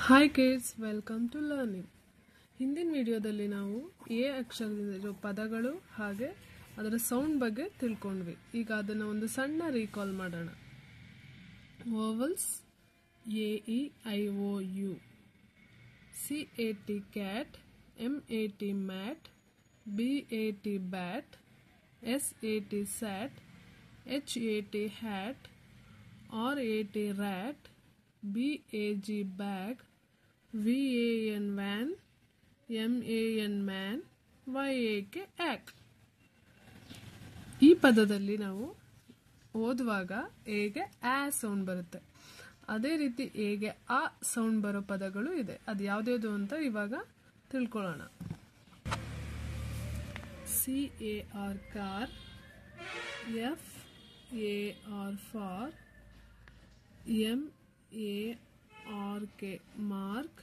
Hi kids, welcome to learning. ಹಿಂದಿನ ವಿಡಿಯೋದಲ್ಲಿ ನಾವು ಎ ಅಕ್ಷರದಲ್ಲಿರೋ ಪದಗಳು ಹಾಗೆ ಅದರ ಸೌಂಡ್ ಬಗ್ಗೆ ತಿಳ್ಕೊಂಡ್ವಿ. ಈಗ ಅದನ್ನು ಒಂದು ಸಣ್ಣ ರೀಕಾಲ್ ಮಾಡೋಣ. ವೋವಲ್ಸ್ AEIOU, CAT cat, MAT mat, BAT bat, SAT sat, HAT hat, RAT rat, BAG bag, VAN van, MAN man, YAK ack. ಈ ಪದದಲ್ಲಿ ನಾವು ಓದುವಾಗ ಎಗೆ ಆ ಸೌಂಡ್ ಬರುತ್ತೆ. ಅದೇ ರೀತಿ ಎಗೆ ಆ ಸೌಂಡ್ ಬರೋ ಪದಗಳು ಇದೆ. ಅದು ಯಾವ್ದು ಅಂತ ಇವಾಗ ತಿಳ್ಕೊಳ್ಳೋಣ. CAR car, FAR for, MARK mark,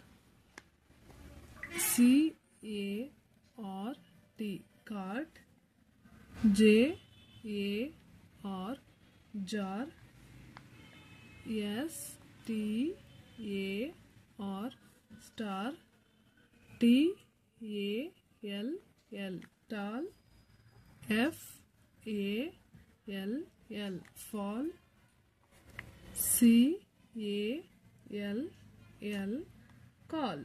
CART cart, JAR jar, STAR star, TALL tall, FALL fall, CALL call.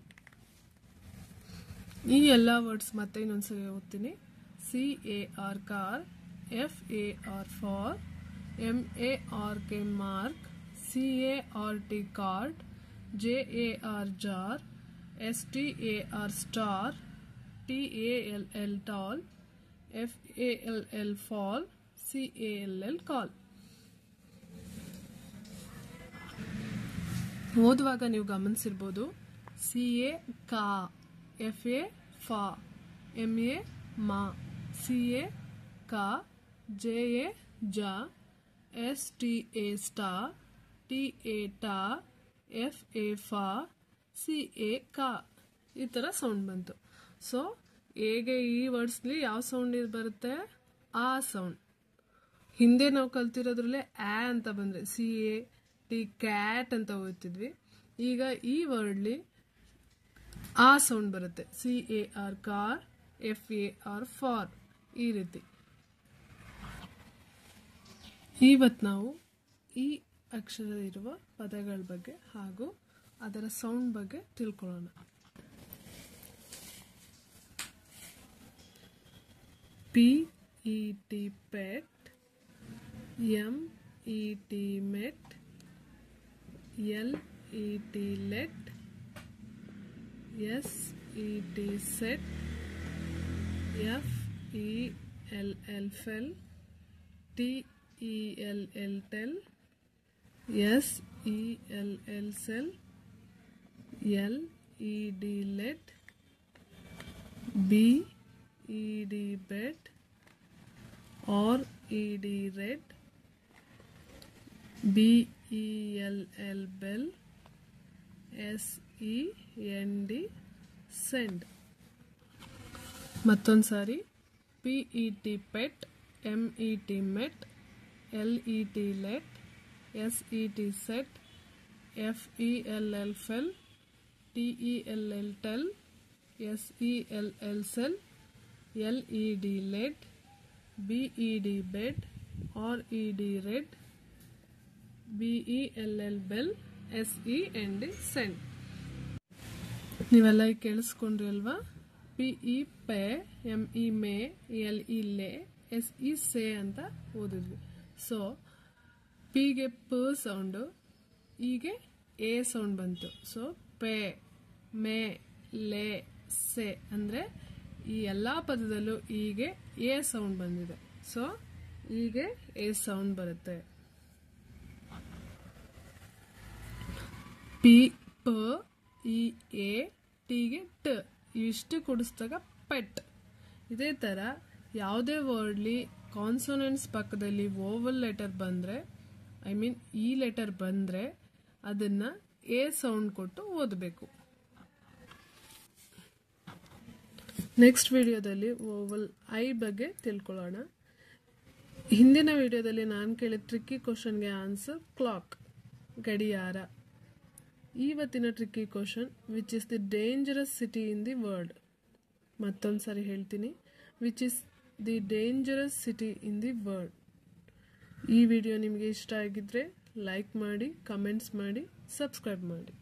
ಈ ಎಲ್ಲ ವರ್ಡ್ಸ್ ಮತ್ತೆ ಇನ್ನೊಂದ್ಸರಿ ಓದ್ತೀನಿ. CAR car, FAR for, MARK mark, CART cart, JAR jar, STAR star, TALL tall, FALL fall, CALL call. ಓದುವಾಗ ನೀವು ಗಮನಿಸಿರ್ಬೋದು. CA ಕಾ, FA ಫಾ, MA ಮಾ, CA ಕಾ, JA ಜಾ, STA ಸ್ಟಾ, TA ಟಾ, FA ಫಾ, CA ಕಾ. ಈ ಥರ ಸೌಂಡ್ ಬಂತು. ಸೊ ಹೇಗೆ ಈ ವರ್ಡ್ಸ್ಲಿ ಯಾವ ಸೌಂಡ್ ಬರುತ್ತೆ? ಆ ಸೌಂಡ್. ಹಿಂದೆ ನಾವು ಕಲ್ತಿರೋದ್ರಲ್ಲೇ ಆ ಅಂತ ಬಂದ್ರೆ CAT ಕ್ಯಾಟ್ ಅಂತ ಓದ್ತಿದ್ವಿ. ಈಗ ಈ ವರ್ಡ್ಲಿ ಆ ಸೌಂಡ್ ಬರುತ್ತೆ. CAR ಕಾರ್, FAR ಫಾರ್, ಈ ರೀತಿ. ಇವತ್ತು ನಾವು ಈ ಅಕ್ಷರ ಇರುವ ಪದಗಳ ಬಗ್ಗೆ ಹಾಗೂ ಅದರ ಸೌಂಡ್ ಬಗ್ಗೆ ತಿಳ್ಕೊಳ್ಳೋಣ. PET pet, MET met, LET let, SET set, FELL fell, TELL tell, SELL sell, LED let, BED bed, RED red, BELL bell, SEND send. ಮತ್ತೊಂದ್ಸಾರಿ. PET pet, MET met, LET let, SET set, FELL fell, TELL tell, SELL sell, LED led, BED bed, RED red, BELL bell, SEND send. ನೀವೆಲ್ಲ ಕೇಳಿಸ್ಕೊಂಡ್ರಿ ಅಲ್ವಾ? PE pay, ME May, LE ಲೇ, SE ಸೇ ಅಂತ ಓದಿದ್ವಿ. So ಪಿಗೆ ಪ sound, ಈಗೆ A sound ಬಂತು. So pay, May, ಲೇ, ಸೆ ಅಂದ್ರೆ ಈ ಎಲ್ಲಾ ಪದದಲ್ಲೂ ಹೀಗೆ ಎ ಸೌಂಡ್ ಬಂದಿದೆ. ಸೊ ಹೀಗೆ ಎ ಸೌಂಡ್ ಬರುತ್ತೆ. ಪಿ, ಪ, ಇ, ಎ, ಟಿಗೆ ಟ, ಇಷ್ಟು ಕೂಡಿಸಿದಾಗ ಪೆಟ್. ಇದೇ ತರ ಯಾವುದೇ ವರ್ಡ್ಲಿ ಕಾನ್ಸೋನೆಂಟ್ಸ್ ಪಕ್ಕದಲ್ಲಿ ವೋವಲ್ ಲೆಟರ್ ಬಂದ್ರೆ, ಐ ಮೀನ್ ಈ ಲೆಟರ್ ಬಂದ್ರೆ ಅದನ್ನ ಎ ಸೌಂಡ್ ಕೊಟ್ಟು ಓದಬೇಕು. ನೆಕ್ಸ್ಟ್ ವಿಡಿಯೋದಲ್ಲಿ ವೋವಲ್ ಐ ಬಗ್ಗೆ ತಿಳ್ಕೊಳ್ಳೋಣ. ಹಿಂದಿನ ವಿಡಿಯೋದಲ್ಲಿ ನಾನು ಕೇಳಿದ ಟ್ರಿಕ್ಕಿ ಕ್ವಶನ್ಗೆ ಆನ್ಸರ್ ಕ್ಲಾಕ್, ಗಡಿಯಾರ. ಇವತ್ತಿನ tricky question, which is the dangerous city in the world? ಮತ್ತೊಂದು ಸಾರಿ ಹೇಳ್ತೀನಿ, which is the dangerous city in the world. ಈ ವಿಡಿಯೋ ನಿಮಗೆ ಇಷ್ಟ ಆಗಿದ್ರೆ ಲೈಕ್ ಮಾಡಿ, ಕಮೆಂಟ್ಸ್ ಮಾಡಿ, ಸಬ್ಸ್ಕ್ರೈಬ್ ಮಾಡಿ.